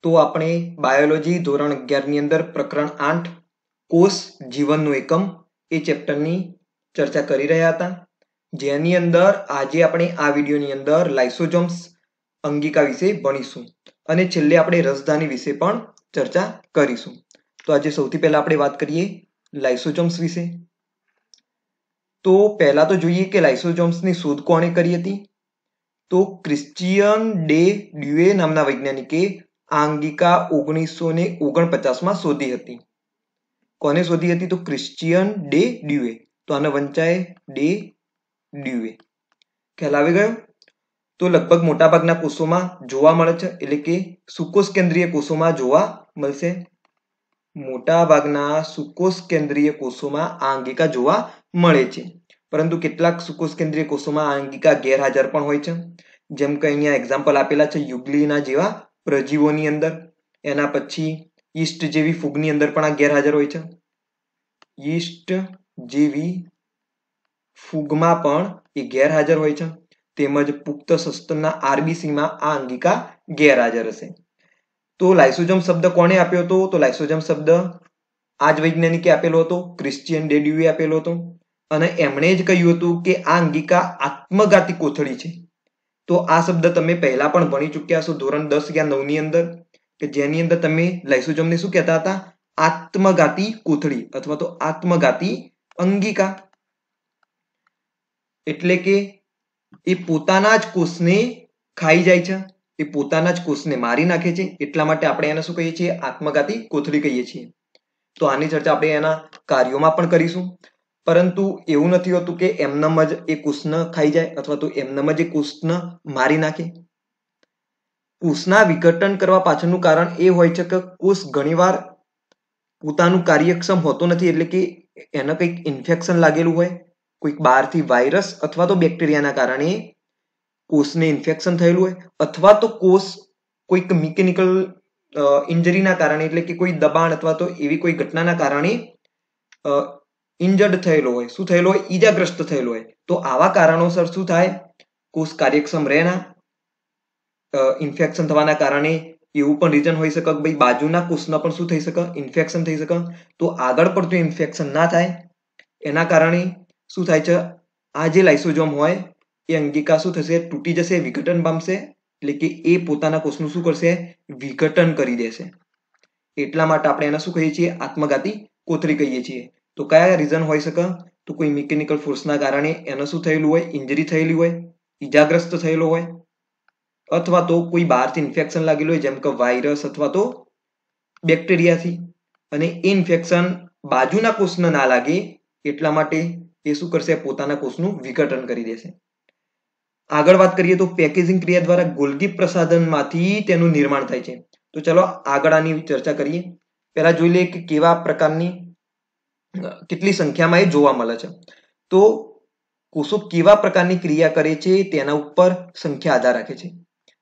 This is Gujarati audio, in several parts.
તો આપણે બાયોલોજી ધોરણ 11 ની અંદર પ્રકરણ 8 કોષ જીવનનો એકમ એ ચેપ્ટરની ચર્ચા કરી રહ્યા હતા, જેની અંદર આજે આપણે આ વિડીયોની અંદર લાઇસોસોમ્સ અંગિકા વિશે ભણીશું અને છેલ્લે આપણે રસધાની વિશે પણ ચર્ચા કરીશું. તો આજે સૌથી પહેલા આપણે વાત કરીએ લાઇસોસોમ્સ વિશે. તો પહેલા તો જોઈએ કે લાઇસોસોમ્સની શોધ કોણે કરી હતી. તો ક્રિશ્ચિયન ડે ડ્યુએ નામના વૈજ્ઞાનિકે આ અંગિકા 1949માં શોધી હતી. કોને શોધી હતી? તો ક્રિશ્ચિયન ડે ડ્યુએ. તો આને વંચાય ડે ડ્યુએ. ખ્યાલ આવી ગયો? તો લગભગ મોટાભાગના કોષોમાં જોવા મળે છે, એટલે કે સુકોષ કેન્દ્રીય કોષોમાં જોવા મળશે. મોટાભાગના સુકોષ કેન્દ્રીય કોષોમાં આ અંગિકા જોવા મળે છે, પરંતુ કેટલાક સુકોષ કેન્દ્રીય કોષોમાં આ અંગિકા ગેરહાજર પણ હોય છે. જેમ કે અહીંયા એક્ઝામ્પલ આપેલા છે યુગ્લીના જેવા પ્રજીવોની અંદર. એના પછી યીસ્ટ જેવી ફૂગની અંદર પણ આ ગેરહાજર હોય છે. યીસ્ટ જેવી ફૂગમાં પણ એ ગેરહાજર હોય છે. તેમજ પુખ્ત સસ્તનના આરબીસીમાં આ અંગિકા ગેરહાજર હશે. તો લાઇસોસોમ શબ્દ કોણે આપ્યો હતો? તો લાઇસોસોમ શબ્દ આ જ વૈજ્ઞાનિકે આપેલો હતો, ક્રિશ્ચિયન ડે ડ્યુએ આપેલો હતો. અને એમણે જ કહ્યું હતું કે આ અંગિકા આત્મઘાતી કોથળી છે. તો આ શબ્દ તમે પહેલા પણ ભણી ચૂક્યા છો ધોરણ 10 યા 9 ની અંદર, કે જેની અંદર તમે લાઇસોસોમને શું કહેતા હતા? આત્મઘાતી કોથળી અથવા તો આત્મઘાતી અંગિકા. એટલે કે એ પોતાના જ કોષને ખાઈ જાય છે, એ પોતાના જ કોષને મારી નાખે છે, એટલા માટે આપણે એને શું કહીએ છીએ? આત્મઘાતી કોથળી કહીએ છીએ. તો આની ચર્ચા આપણે એના કાર્યોમાં પણ કરીશું. પરંતુ એવું નથી હોતું કે એમનેમ જ એ કોષને ખાઈ જાય અથવા તો એમનેમ જ એ કોષને મારી નાખે. કોષના વિઘટન કરવા પાછળનું કારણ એ હોય છે કે કોષ ઘણીવાર પોતાનું કાર્યક્ષમ હોતો નથી, એટલે કે એને કંઈક ઇન્ફેક્શન લાગેલું હોય, કોઈક બહારથી વાયરસ અથવા તો બેક્ટેરિયાના કારણે કોષને ઇન્ફેક્શન થયેલું હોય, અથવા તો કોષ કોઈક મિકેનિકલ ઇન્જરીના કારણે, એટલે કે કોઈ દબાણ અથવા તો એવી કોઈ ઘટનાના કારણે ઇન્જર્ડ થયેલો હોય. શું થયેલો હોય? ઈજાગ્રસ્ત થયેલો હોય. તો આવા કારણોસર શું થાય? કોષ કાર્યક્ષમ રહે ના. ઇન્ફેક્શન થવાના કારણે એવું પણ રીઝન હોઈ શકે કે ભાઈ બાજુના કોષના પણ શું થઈ શકે? ઇન્ફેક્શન થઈ શકે. તો આગળ પડતું ઇન્ફેક્શન ના થાય એના કારણે શું થાય છે? આ જે લાઇસોસોમ હોય એ અંગિકા શું થશે? તૂટી જશે, વિઘટન પામશે. એટલે કે એ પોતાના કોષનું શું કરશે? વિઘટન કરી દેશે. એટલા માટે આપણે એને શું કહીએ છીએ? આત્મઘાતી કોથળી કહીએ છીએ. તો કયા રીઝન હોઈ શકે? તો કોઈ મિકેનિકલ ફોર્સના કારણે એને શું થયેલું હોય? ઇન્જરી થયેલી હોય, ઈજાગ્રસ્ત થયેલો હોય, અથવા તો કોઈ બહારથી ઇન્ફેક્શન લાગેલું હોય, જેમ કે વાયરસ અથવા તો બેક્ટેરિયાથી. અને એ ઇન્ફેક્શન બાજુના કોષને ના લાગે એટલા માટે એ શું કરશે? પોતાના કોષનું વિઘટન કરી દેશે. આગળ વાત કરીએ તો પેકેજિંગ ક્રિયા દ્વારા ગોલ્ગી પ્રસાધનમાંથી તેનું નિર્માણ થાય છે. તો ચલો આગળ આની ચર્ચા કરીએ. પહેલા જોઈ લઈએ કે કેવા પ્રકારની કેટલી સંખ્યામાં એ જોવા મળે છે. તો કોષો કેવા પ્રકારની ક્રિયા કરે છે તેના ઉપર સંખ્યા આધાર રાખે છે.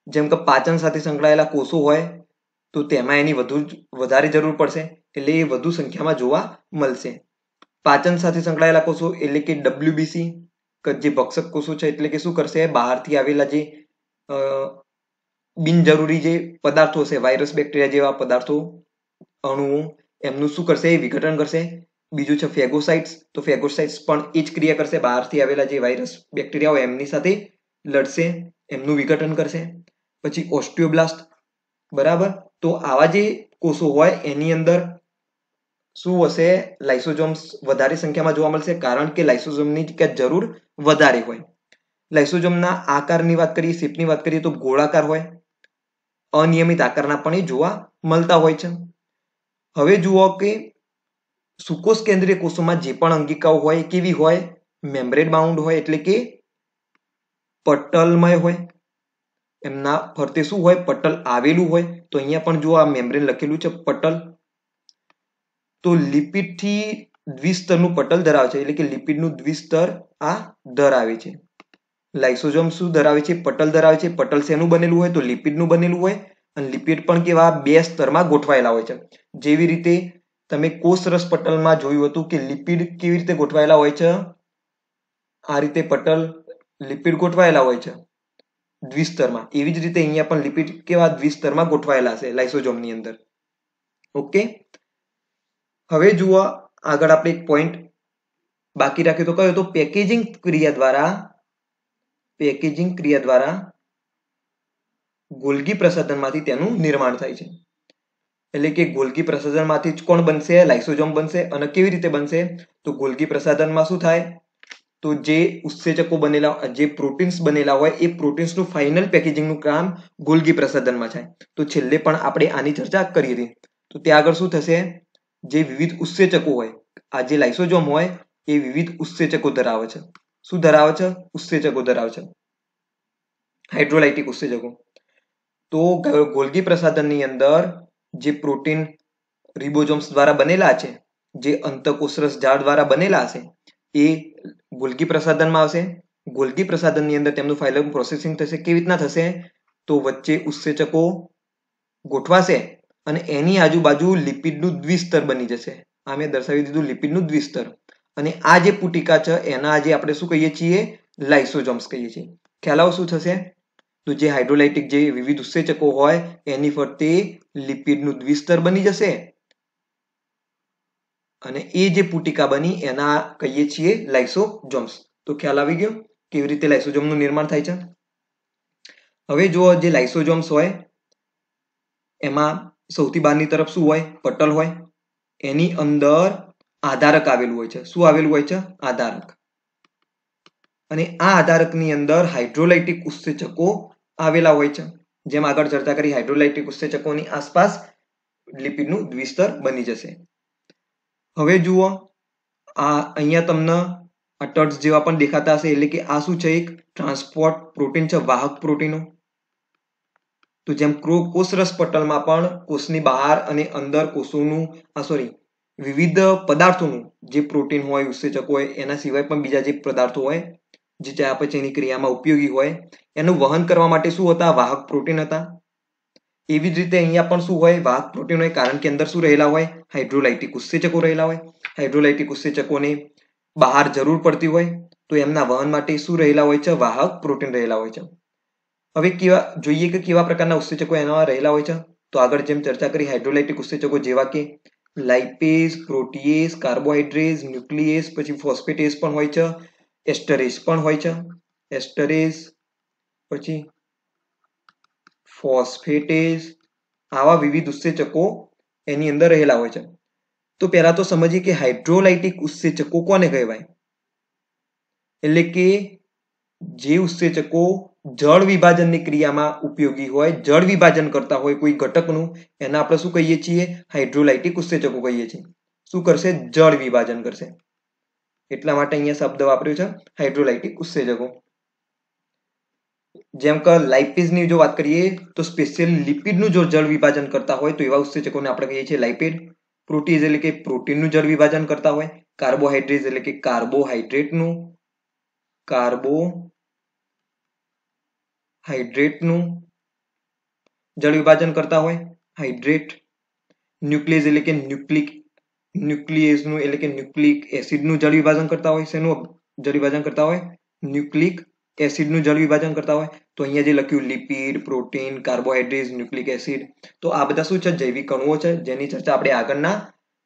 જેમ કે પાચન સાથે સંકળાયેલા કોષો હોય તો તેમાં એની વધારે જરૂર પડશે, એટલે એ વધુ સંખ્યામાં જોવા મળશે. પાચન સાથે સંકળાયેલા કોષો એટલે કે ડબ્લ્યુબીસી, જે ભક્ષક કોષો છે, એટલે કે શું કરશે? બહારથી આવેલા જે બિનજરૂરી જે પદાર્થો છે, વાયરસ બેક્ટેરિયા જેવા પદાર્થો, અણુઓ, એમનું શું કરશે? વિઘટન કરશે. બીજું છે ફેગોસાઇટ્સ. તો ફેગોસાઇટ્સ પણ એ જ ક્રિયા કરશે, બહારથી આવેલા જે વાયરસ બેક્ટેરિયા હોય એમની સાથે લડશે, એમનું વિઘટન કરશે. પછી ઓસ્ટિયોબ્લાસ્ટ. બરાબર. તો આવા જે કોષો હોય એની અંદર શું હશે? લાઇસોસોમ્સ વધારે સંખ્યામાં જોવા મળશે, કારણ કે લાઇસોસોમની જરૂર વધારે હોય. લાઇસોસોમના આકારની વાત કરીએ, શેપની વાત કરીએ તો ગોળાકાર હોય, અનિયમિત આકારના પણ એ જોવા મળતા હોય છે. હવે જુઓ કે સુકોષ કેન્દ્રીય કોષોમાં જે પણ અંગિકાઓ હોય કેવી હોય? મેમ્બ્રેન બાઉન્ડ હોય, એટલે કે પટલમય હોય. એમના ફરતે શું હોય? પટલ આવેલું હોય. તો અહીંયા પણ જો આ મેમ્બ્રેન લખેલું છે, પટલ. તો લિપિડથી દ્વિસ્તરનું પટલ ધરાવે છે, એટલે કે લિપિડનું દ્વિસ્તર આ ધરાવે છે. લાઇસોસોમ શું ધરાવે છે? પટલ ધરાવે છે. પટલ શેનું બનેલું હોય? તો લિપિડનું બનેલું હોય. અને લિપિડ પણ કેવા? બે સ્તરમાં ગોઠવાયેલા હોય છે. જેવી રીતે તમે કોષરસ પટલમાં જોયું હતું કે લિપિડ કેવી રીતે ગોઠવાયેલા હોય છે? આ રીતે પટલ લિપિડ ગોઠવાયેલા હોય છે. દ્વિસ્તરમાં, એવી જ રીતે અહીંયા પણ લિપિડ કેવા દ્વિસ્તરમાં ગોઠવાયેલા હશે લાઇસોસોમની અંદર. ઓકે, હવે જુઓ આગળ આપણે એક પોઈન્ટ બાકી રાખ્યો તો કયો, તો પેકેજિંગ ક્રિયા દ્વારા ગોલ્ગી પ્રસાધનમાંથી તેનું નિર્માણ થાય છે. એટલે કે ગોલ્ગી પ્રસાધનમાંથી જ કોણ બનશે? લાઇસોસોમ બનશે. અને કેવી રીતે બનશે? તો ગોલ્ગી પ્રસાધનમાં શું થાય? તો જે ઉત્સેચકો બનેલા, જે પ્રોટીન્સ બનેલા હોય એ પ્રોટીન્સનું ફાઇનલ પેકેજિંગનું કામ ગોલ્ગી પ્રસાધનમાં થાય. તો છેલ્લે પણ આપણે આની ચર્ચા કરી હતી. તો ત્યાં આગળ શું થશે? જે વિવિધ ઉત્સેચકો હોય, આ જે લાઇસોસોમ હોય એ વિવિધ ઉત્સેચકો ધરાવે છે. શું ધરાવે છે? ઉત્સેચકો ધરાવે છે, હાઇડ્રોલાઇટિક ઉત્સેચકો. તો ગોલ્ગી પ્રસાધનની અંદર જે પ્રોટીન રિબોઝોમ્સ દ્વારા બનેલા છે, જે અંતઃકોષરસ જાળ દ્વારા બનેલા હશે, એ ગોલ્ગી પ્રસાધનમાં આવશે. ગોલ્ગી પ્રસાધનની અંદર તેમનું ફાઇલમ પ્રોસેસિંગ થશે. કેવી રીતના થશે? તો વચ્ચે ઉત્સેચકો ગોઠવાશે અને એની આજુબાજુ લિપિડનું દ્વિસ્તર બની જશે. આ મેં દર્શાવી દીધું, લિપિડનું દ્વિસ્તર. અને આ જે પુટિકા છે એના આજે આપણે શું કહીએ છીએ? લાઇસોસોમ્સ કહીએ છીએ. ખ્યાલ આવો શું થશે? તો જે હાઇડ્રોલાઇટિક જે વિવિધ ઉત્સેચકો હોય એની ફરતે લિપિડનું દ્વિસ્તર બની જશે અને એ જે પુટિકા બની એના કહીએ છીએ લાઇસોસોમ્સ. તો ખ્યાલ આવી ગયો કેવી રીતે લાઇસોસોમનું નિર્માણ થાય છે. હવે જુઓ, જે લાઇસોસોમ્સ હોય એમાં સૌથી બહારની તરફ શું હોય? પટલ હોય. એની અંદર આધારક આવેલું હોય છે. શું આવેલું હોય છે? આધારક. અને આ આધારકની અંદર હાઇડ્રોલાઇટિક ઉત્સેચકો આવેલા હોય છે. જેમ આગળ ચર્ચા કરી, હાઇડ્રોલાઇટિક ઉત્સેચકોની આસપાસ લિપિડનું દ્વિસ્તર બની જશે. હવે જુઓ, આ અહીંયા તમને આ ટટ્સ જેવા પણ દેખાતા હશે. એટલે કે આ શું છે? એક ટ્રાન્સપોર્ટ પ્રોટીન છે, વાહક પ્રોટીનો. તો જેમ કોષરસ પટલમાં પણ કોષની બહાર અને અંદર કોષોનું વિવિધ પદાર્થોનું જે પ્રોટીન હોય, ઉત્સેચકો હોય, એના સિવાય પણ બીજા જે પદાર્થો હોય જે ચયાપચયની ક્રિયામાં ઉપયોગી હોય, એનું વહન કરવા માટે શું હતા? વાહક પ્રોટીન હતા. એવી જ રીતે અહીંયા પણ શું હોય? વાહક પ્રોટીન હોય. કારણ કે અંદર શું રહેલા હોય? હાઇડ્રોલાઇટિક ઉત્સેચકો રહેલા હોય. હાઇડ્રોલાઇટિક ઉત્સેચકોને બહાર જરૂર પડતી હોય તો એમના વહન માટે શું રહેલા હોય છે? વાહક પ્રોટીન રહેલા હોય છે. હવે જોઈએ કે કેવા પ્રકારના ઉત્સેચકો એના રહેલા હોય છે. તો આગળ જેમ ચર્ચા કરી, હાઇડ્રોલાઇટિક ઉત્સેચકો જેવા કે લાઇપેઝ, પ્રોટીએઝ, કાર્બોહાઈડ્રેટ્સ, ન્યુક્લિએઝ, પછી ફોસ્ફેટેઝ પણ હોય છે, એસ્ટરેઝ પણ હોય છે. એસ્ટરેઝ, પછી ફોસ્ફેટેઝ, આવા વિવિધ ઉત્સેચકો એની અંદર રહેલા હોય છે. તો પહેલા તો સમજીએ કે હાઇડ્રોલાઇટિક ઉત્સેચકો કોને કહેવાય? એટલે કે જે ઉત્સેચકો જળ વિભાજનની ક્રિયામાં ઉપયોગી હોય, જળ વિભાજન કરતા હોય કોઈ ઘટકનું, એના આપણે શું કહીએ છીએ? હાઇડ્રોલાઇટિક ઉત્સેચકો કહીએ છીએ. શું કરશે? જળ વિભાજન કરશે. એટલા માટે અહીંયા શબ્દ વાપર્યો છે હાઇડ્રોલાઇટિક ઉત્સેચકો. જેમ કે લાઇપેઝની જો વાત કરીએ તો સ્પેશિયલ લિપિડનું જો જળ વિભાજન કરતા હોય તો એવા ઉત્સેચકોને આપણે કહીએ છીએ લાઇપેડ. પ્રોટીઝ એટલે કે પ્રોટીનનું જળ વિભાજન કરતા હોય. કાર્બોહાઈડ્રેટ્સ એટલે કે કાર્બોહાઈડ્રેટનું જળ વિભાજન કરતા હોય, હાઇડ્રેટ. ન્યુક્લિયસ એટલે કે ન્યુક્લિયસનું એટલે કે ન્યુક્લિક એસિડનું જળ વિભાજન કરતા હોય. શેનું જળ વિભાજન કરતા હોય? ન્યુક્લિક એસિડનું જળ વિભાજન કરતા હોય. તો અહીંયા જે લખ્યું lipid, protein, carbohydrates, nucleic acid, તો આ બધા શું છે? જૈવિક અણુઓ છે, જેની ચર્ચા આપણે આગળના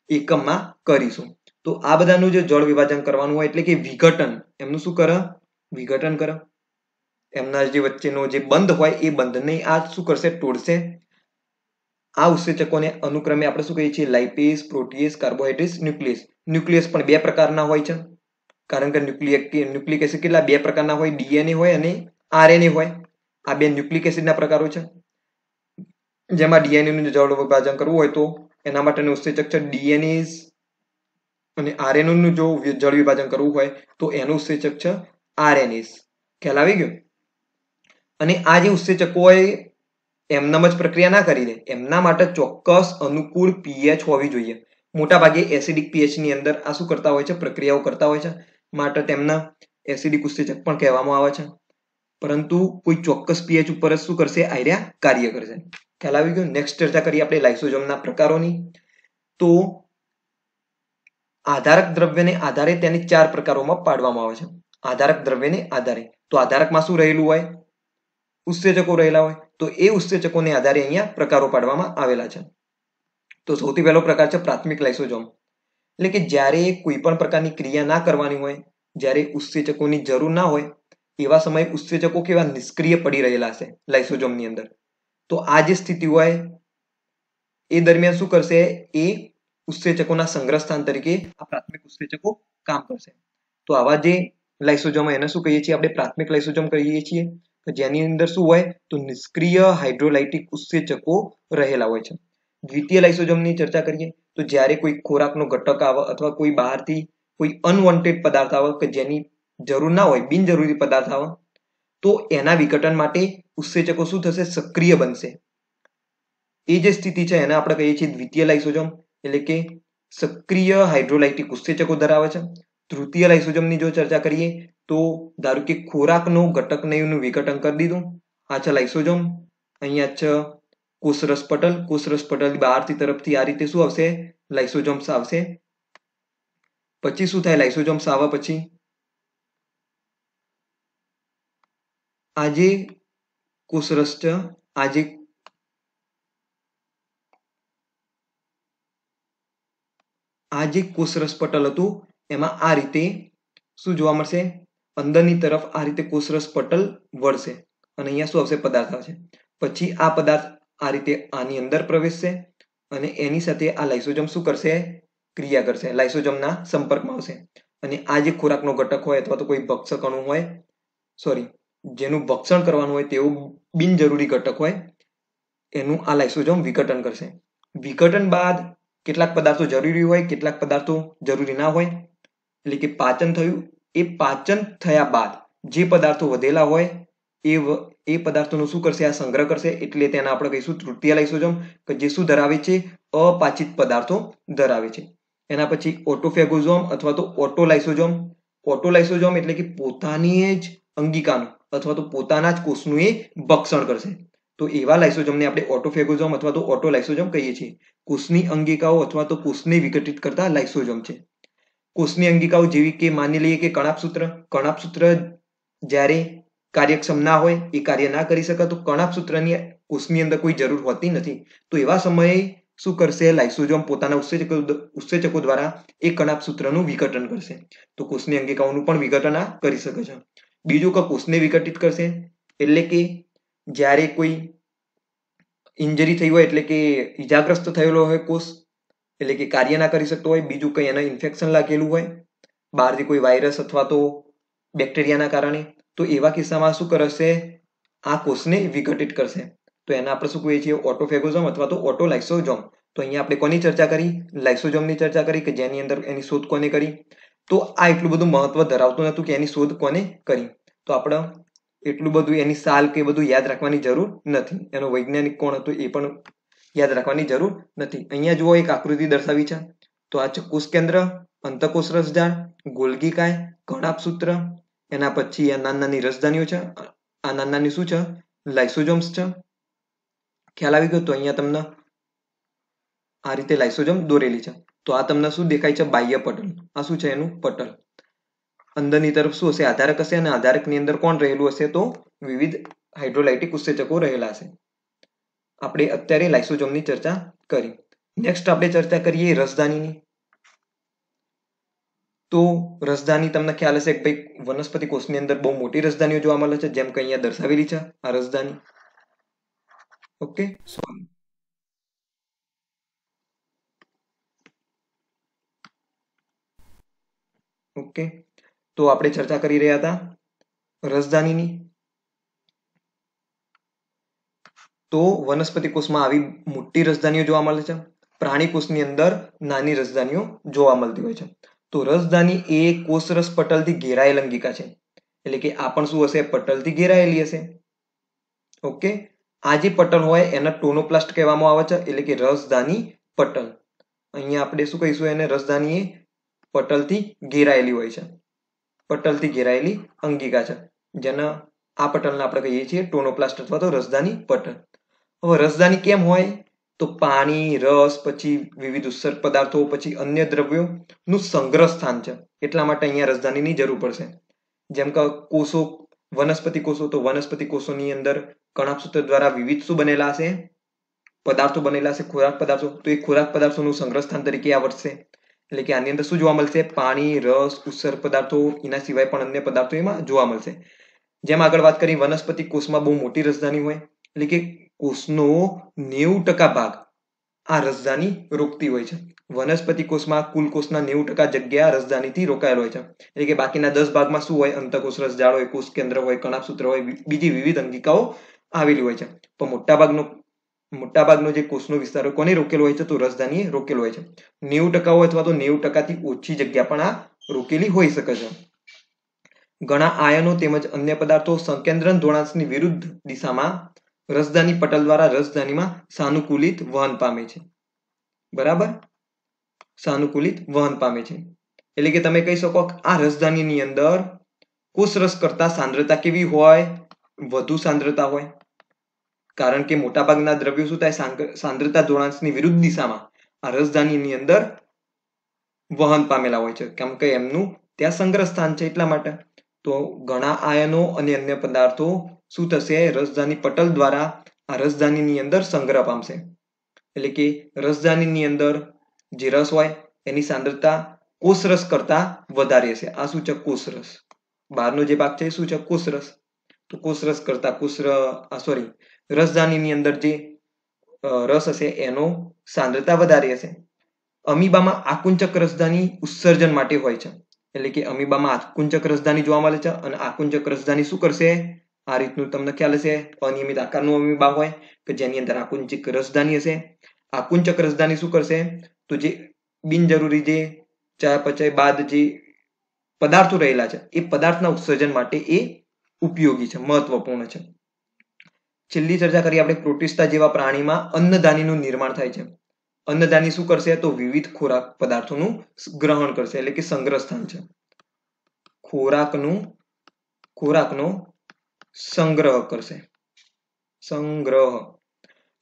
એકમમાં કરીશું. તો આ બધાનું જે જળ વિભાજન કરવાનું હોય એટલે કે વિઘટન, એમનું શું કરે? વિઘટન કરે. એમના જે વચ્ચેનો જે બંધ હોય એ બંધને આ શું કરશે? તોડશે. આ ઉત્સેચકોને અનુક્રમે આપણે શું કહીએ છીએ? Lipase, પ્રોટીએઝ, carbohydrates, nucleus. ન્યુક્લિયસ પણ બે પ્રકારના હોય છે. કારણ કે ન્યુક્લિક એસિડ કેટલા? બે પ્રકારના હોય, ડીએનએ હોય અને આરએનએ હોય. આ બે ન્યુક્લિક એસિડના પ્રકારો છે. જેમાં ડીએનએ નું જળ વિભાજન કરવું હોય તો એના માટેનું ઉત્સેચક છે ડીએનએઝ, અને આરએનએ નું જો જળ વિભાજન કરવું હોય તો એનું ઉત્સેચક છે આરએનએઝ. ખ્યાલ આવી ગયો? અને આ જે ઉત્સેચકો હોય એમનામ જ પ્રક્રિયા ના કરી દે, એમના માટે ચોક્કસ અનુકૂળ પીએચ હોવી જોઈએ. મોટા ભાગે એસિડિક પીએચ ની અંદર આ શું કરતા હોય છે? પ્રક્રિયાઓ કરતા હોય છે. માટે તેમના એસિડિક ઉત્સેચક પણ કહેવામાં આવે છે. પરંતુ કોઈ ચોક્કસ પીએચ ઉપર જ શું કરશે? આર્યા કાર્ય કરશે. ખ્યાલ આવી ગયો? નેક્સ્ટ ચર્ચા કરીએ આપણે લાઇસોસોમના પ્રકારોની. તો આધારક દ્રવ્યને આધારે તેની 4 પ્રકારોમાં પાડવામાં આવે છે. આધારક દ્રવ્યને આધારે. તો આધારકમાં શું રહેલું હોય? ઉત્સેચકો રહેલા હોય તો એ ઉત્સેચકોને આધારે અહીંયા પ્રકારો પાડવામાં આવેલા છે. તો સૌથી પહેલો પ્રકાર છે પ્રાથમિક લાઇસોસોમ. એટલે કે જ્યારે કોઈ પણ પ્રકારની ક્રિયા ના કરવાની હોય, જ્યારે ઉત્સેચકોની જરૂર ના હોય એવા સમયે ઉત્સેચકો કેવા નિષ્ક્રિય પડી રહેલા હશે લાઇસોસોમની અંદર. તો આ જે સ્થિતિ હોય એ દરમિયાન શું કરશે, એ ઉત્સેચકોના સંગ્રહ સ્થાન તરીકે આ પ્રાથમિક ઉત્સેચકો કામ કરશે. તો આવા જે લાઇસોસોમ એને શું કહીએ છીએ, આપણે પ્રાથમિક લાઇસોસોમ કહીએ છીએ. જેની અંદર શું હોય તો નિષ્ક્રિય હાઇડ્રોલાઇટિક ઉત્સેચકો રહેલા હોય છે. દ્વિતીય લાઇસોસોમની ચર્ચા કરીએ તો જ્યારે કોઈ ખોરાકનો ઘટક આવે અથવા કોઈ બહારથી કોઈ અનવોન્ટેડ પદાર્થ આવે કે જેની જરૂર ના હોય, બિનજરૂરી પદાર્થ આવે, તો એના વિઘટન માટે ઉત્સેચકો શું થશે, સક્રિય બનશે. એ જે સ્થિતિ છે એને આપણે કહીએ છીએ દ્વિતીય લાઇસોસોમ, એટલે કે સક્રિય હાઇડ્રોલાઇટિક ઉત્સેચકો ધરાવે છે. તૃતીય લાઇસોસોમની જો ચર્ચા કરીએ તો ધારો કે ખોરાકનો ઘટકને એનું વિઘટન કરી દીધું. આ છે લાઇસોસોમ. અહીંયા છે કોષરસ પટલ. કોષરસ પટલ બહારથી તરફથી આ રીતે શું આવશે, લાઇસોસોમ્સ આવશે. પછી શું થાય, લાઇસોસોમ્સ આવ્યા પછી આ જે કોષરસ છે, આ જે કોષરસ પટલ હતું એમાં આ રીતે શું જોવા મળશે, અંદરની તરફ આ રીતે કોષરસ પટલ વળશે અને અહીંયા શું આવશે, પદાર્થ આવશે. પછી આ પદાર્થ આ રીતે આની અંદર પ્રવેશશે અને એની સાથે આ લાઇસોસોમ શું કરશે, ક્રિયા કરશે, લાઇસોસોમના સંપર્કમાં આવશે. અને આ જે ખોરાકનો ઘટક હોય અથવા તો કોઈ ભક્ષક અણુ હોય, જેનું ભક્ષણ કરવાનું હોય તેવું બિનજરૂરી ઘટક હોય, એનું આ લાઇસોસોમ વિઘટન કરશે. વિઘટન બાદ કેટલાક પદાર્થો જરૂરી હોય, કેટલાક પદાર્થો જરૂરી ના હોય. એટલે કે પાચન થયું, એ પાચન થયા બાદ જે પદાર્થો વધેલા હોય એ પદાર્થોનો શું કરશે, આ સંગ્રહ કરશે. એટલે તેને આપણે કહીશું તૃતીય લાઇસોસોમ, કે જે શું ધરાવે છે, અપાચિત પદાર્થો ધરાવે છે. એના પછી ઓટોફેગોસોમ અથવા તો ઓટોલાઇસોસોમ. ઓટોલાઇસોસોમ એટલે કે પોતાની જ અંગિકાનું અથવા તો પોતાના જ કોષનું એ ભક્ષણ કરશે. તો એવા લાઇસોસોમને આપણે ઓટોફેગોસોમ અથવા તો ઓટોલાઇસોસોમ કહીએ છીએ. કોષની અંગિકાઓ અથવા તો કોષને વિઘટિત કરતા લાઇસોસોમ છે. કોષની અંગિકાઓ જેવી કે માની લઈએ કે કણાભસૂત્ર. કણાભસૂત્ર જ્યારે કાર્યક્ષમ ના હોય, એ કાર્ય ના કરી શકે, તો કણાભસૂત્રની કોષની અંદર કોઈ જરૂર હોતી નથી. તો એવા સમયે શું કરશે, લાઇસોસોમ પોતાના ઉત્સેચકો દ્વારા એ કણાભસૂત્રનું વિઘટન કરશે. તો કોષની અંગિકાઓનું પણ વિઘટન આ કરી શકે છે. બીજું કે કોષને વિઘટિત કરશે એટલે કે જ્યારે કોઈ ઇન્જરી થઈ હોય, એટલે કે ઈજાગ્રસ્ત થયેલો હોય કોષ, એટલે કે કાર્ય ના કરી શકતો હોય. બીજું કંઈ એને ઇન્ફેક્શન લાગેલું હોય બહારથી કોઈ વાયરસ અથવા તો બેક્ટેરિયાના કારણે, તો એવા કિસ્સામાં શું કરશે, આ કોષને વિઘટિત કરશે. તો એને આપણે શું કહીએ છીએ, ઓટોફેગોસોમ અથવા તો ઓટોલાઇસોસોમ. તો અહીંયા આપણે કોની ચર્ચા કરી, લાઇસોસોમની ચર્ચા કરી, કે જેની અંદર એની શોધ કોને કરી. તો આ એટલું બધું મહત્વ ધરાવતું નતું કે એની શોધ કોને કરી. તો આપણે એટલું બધું એની સાલ કે બધું યાદ રાખવાની જરૂર નથી. એનો વૈજ્ઞાનિક કોણ હતો એ પણ યાદ રાખવાની જરૂર નથી. અહીંયા જુઓ એક આકૃતિ દર્શાવી છે. તો આ છે કોષ કેન્દ્ર, અંતઃકોષ રસજાળ, ગોલ્ગી કાય, કણાભસૂત્ર, એના પછી આ નાની નાની રસધાનીઓ છે. આ નાની નાની શું છે, લાઇસોસોમ્સ છે. ખ્યાલ આવી ગયો. તો અહીંયા તમને આ રીતે લાઇસોસોમ દોરેલી છે. તો આ તમને શું દેખાય છે, બાહ્ય પટલ. આ શું છે, એનું પટલ. અંદરની તરફ શું હશે, આધારક હશે અને આધારકની અંદર કોણ રહેલું હશે, તો વિવિધ હાઇડ્રોલાઇટિક ઉત્સેચકો રહેલા હશે. આપણે અત્યારે લાઇસોસોમની ચર્ચા કરી. નેક્સ્ટ આપણે ચર્ચા કરીએ રસધાનીની. તો રસધાની તમને ખ્યાલ હશે કે ભાઈ વનસ્પતિ કોષની અંદર બહુ મોટી રસધાનીઓ જોવા મળે છે, જેમ કે અહીંયા દર્શાવેલી છે આ રસધાની. Okay, okay. તો આપણે ચર્ચા કરી રહ્યા હતા રસધાનીની. તો વનસ્પતિ કોષમાં આવી મોટી રસધાનીઓ જોવા મળે છે. પ્રાણી કોષની અંદર નાની રસધાનીઓ જોવા મળતી હોય છે. તો રસધાની એ કોષરસ પટલથી ઘેરાયેલ અંગિકા છે. એટલે કે આ પણ શું હશે, પટલથી ઘેરાયેલી હશે. ઓકે. આ જે પટલ હોય એને ટોનોપ્લાસ્ટ કહેવામાં આવે છે, એટલે કે રસધાની પટલ. અહીંયા આપણે શું કહીશું, એને રસધાની એ પટલથી ઘેરાયેલી હોય છે. પટલથી ઘેરાયેલી અંગિકા છે, જેના આ પટલને આપણે કહીએ છીએ ટોનોપ્લાસ્ટ અથવા તો રસધાની પટલ. હવે રસધાની કેમ હોય, તો પાણી, રસ, પછી વિવિધ ઉત્સર્ગ પદાર્થો, પછી અન્ય દ્રવ્યોનું સંગ્રહ સ્થાન છે. એટલા માટે અહીંયા રસધાનીની જરૂર પડશે. જેમ કે કોષો વનસ્પતિ કોષો, તો વનસ્પતિ કોષોની અંદર કણાભસૂત્ર દ્વારા વિવિધ શું બનેલા હશે? પદાર્થો બનેલા છે, ખોરાક પદાર્થો. તો એ ખોરાક પદાર્થોનું સંગ્રહ સ્થાન તરીકે આ વર્તશે. એટલે કે આની અંદર શું જોવા મળશે? પાણી, રસ, ઉત્સર્ગ પદાર્થો, એના સિવાય પણ અન્ય પદાર્થો એમાં જોવા મળશે. જેમ આગળ વાત કરી, વનસ્પતિ કોષમાં બહુ મોટી રસધાની હોય, એટલે કે કોષનો 90% ભાગ આ રસધાની રોકતી હોય છે. વનસ્પતિ કોષમાં કુલ કોષના 90% જગ્યા રસધાનીથી રોકાયેલ હોય છે. એટલે કે બાકીના 10 ભાગમાં શું હોય? અંતઃકોષ રસજાળ હોય, કોષ કેન્દ્ર હોય, કણાભસૂત્ર હોય, બીજી વિવિધ અંગિકાઓ આવેલી હોય છે. પણ મોટાભાગનો જે કોષનો વિસ્તાર હોય, કોને રોકેલો હોય છે? તો રસધાનીએ રોકેલો હોય છે. 90% હોય અથવા તો 90%થી ઓછી જગ્યા પણ આ રોકેલી હોઈ શકે છે. ઘણા આયનો તેમજ અન્ય પદાર્થો સંકેન્દ્રણ ધોળાંશની વિરુદ્ધ દિશામાં રસધાની પટલ દ્વારા રસધાનીમાં સાનુકૂલિત વહન પામે છે. બરાબર? સાનુકૂલિત વહન પામે છે. એટલે કે તમે કહી શકો આ રસધાનીની અંદર કોષરસ કરતા સાંદ્રતા કેવી હોય? વધુ સાંદ્રતા હોય. કારણ કે મોટાભાગના દ્રવ્યો શું થાય? સાંદ્રતા ધોળાંશની વિરુદ્ધ દિશામાં આ રસધાનીની અંદર વહન પામેલા હોય છે, કેમ કે એમનું ત્યાં સંગ્રહ સ્થાન છે એટલા માટે. તો ઘણા આયનો અને અન્ય પદાર્થો શું થશે? રસધાની પટલ દ્વારા આ રસધાનીની અંદર સંગ્રહ પામશે. એટલે કે રસધાનીની અંદર જે રસ હોય એની સાંદ્રતા કોષરસ કરતા વધારે હશે. આ શું છે? કોષરસ. બહારનો જે ભાગ છે એ શું છે? કોષરસ. તો કોષરસ કરતા રસધાનીની અંદર જે રસ હશે એનો સાંદ્રતા વધારે હશે. અમીબામાં આકુંચક રસધાની ઉત્સર્જન માટે હોય છે. એટલે કે અમીબામાં આકુંચક રસધાની જોવા મળે છે અને આકુંચક રસધાની શું કરશે? આ રીતનું તમને ખ્યાલ હશે, અનિયમિત આકારનું અમીબા હોય કે જેની અંદર આકુંચક રસધાની હશે. આકુંચક રસધાની શું કરશે? તો જે બિનજરૂરી જે ચયાપચય બાદ જે પદાર્થો રહેલા છે એ પદાર્થના ઉત્સર્જન માટે એ ઉપયોગી છે, મહત્વપૂર્ણ છે. છેલ્લી ચર્ચા કરીએ આપણે પ્રોટિસ્ટા જેવા પ્રાણીમાં અન્નદાનીનું નિર્માણ થાય છે. અન્નદાની શું કરશે? તો વિવિધ ખોરાક પદાર્થોનું ગ્રહણ કરશે, એટલે કે સંગ્રહ સ્થાન છે. ખોરાકનો સંગ્રહ કરશે. સંગ્રહ.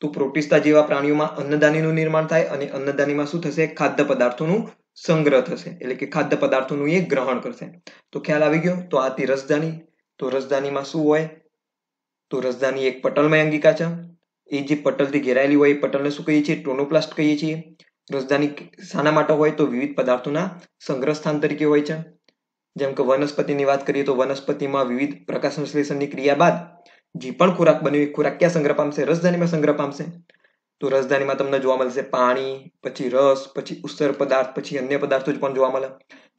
તો પ્રોટિસ્ટા જેવા પ્રાણીઓમાં અન્નદાનીનું નિર્માણ થાય અને અન્નદાનીમાં શું થશે? ખાદ્ય પદાર્થોનું સંગ્રહ થશે, એટલે કે ખાદ્ય પદાર્થોનું એ ગ્રહણ કરશે. તો ખ્યાલ આવી ગયો? તો આથી રસધાની. તો રસધાનીમાં શું હોય? તો રસધાની એક પટલમય અંગિકા છે. એ જે પટલથી ઘેરાયેલી હોય એ પટલને શું કહીએ છીએ? ટોનોપ્લાસ્ટ કહીએ છીએ. રસધાની શાના માટે હોય? તો વિવિધ પદાર્થોના સંગ્રહ સ્થાન તરીકે હોય છે. જેમ કે વનસ્પતિની વાત કરીએ તો વનસ્પતિમાં વિવિધ પ્રકાશ સંશ્લેષણની ક્રિયા બાદ જે પણ ખોરાક બન્યો એ ખોરાક ક્યાં સંગ્રહ પામશે? રસધાનીમાં સંગ્રહ પામશે. તો રસધાનીમાં તમને જોવા મળશે પાણી, પછી રસ, પછી ઉત્સર્ગ પદાર્થ, પછી અન્ય પદાર્થો જ પણ જોવા મળે.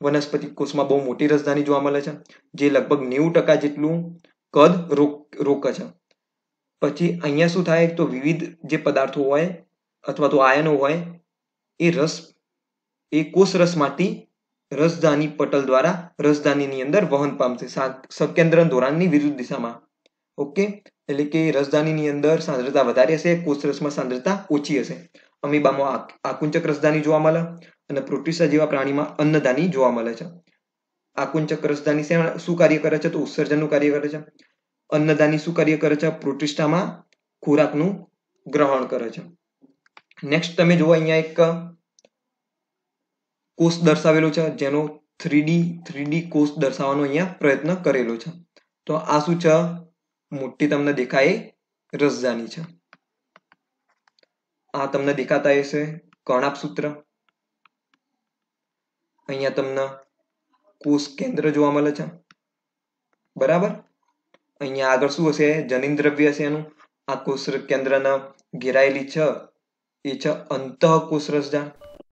વનસ્પતિ કોષમાં બહુ મોટી રસધાની જોવા મળે છે, જે લગભગ 90% જેટલું કદ રોકે છે. પછી અહીંયા શું થાય? તો વિવિધ જે પદાર્થો હોય અથવા તો આયનો હોય એ કોષ રસમાંથી રસધાની પટલ દ્વારા રસધાનીની અંદર વહન પામશે સકેન્દ્રણ ધોરણની વિરુદ્ધ દિશામાં. ઓકે, એટલે કે રસધાનીની અંદર સાંદ્રતા વધારે હશે, કોષરસમાં સાંદ્રતા ઓછી હશે. અમીબામાં આકુંચક રસધાની જોવા મળે અને પ્રોટિસ્ટા જેવા પ્રાણીમાં અન્નદાની જોવા મળે છે. આકુંચક રસધાની શું કાર્ય કરે છે? તો ઉત્સર્જનનું કાર્ય કરે છે. અન્નદાની શું કાર્ય કરે છે? પ્રોટિસ્ટામાં ખોરાકનું ગ્રહણ કરે છે. નેક્સ્ટ તમે જુઓ, અહીંયા એક કોષ દર્શાવેલો છે જેનો 3D કોષ દર્શાવવાનો અહીંયા પ્રયત્ન કરેલો છે. તો આ શું છે? મોટી તમને દેખાય રસધાની છે. આ તમને દેખાતા હશે કર્ણાભસૂત્ર. અહીંયા તમને કોષ કેન્દ્ર જોવા મળે છે. બરાબર? અહીંયા આગળ શું હશે? જનીન દ્રવ્ય હશે એનું. આ કોષ કેન્દ્રના ઘેરાયેલી છે એ છે અંતઃકોષ રસજાળ.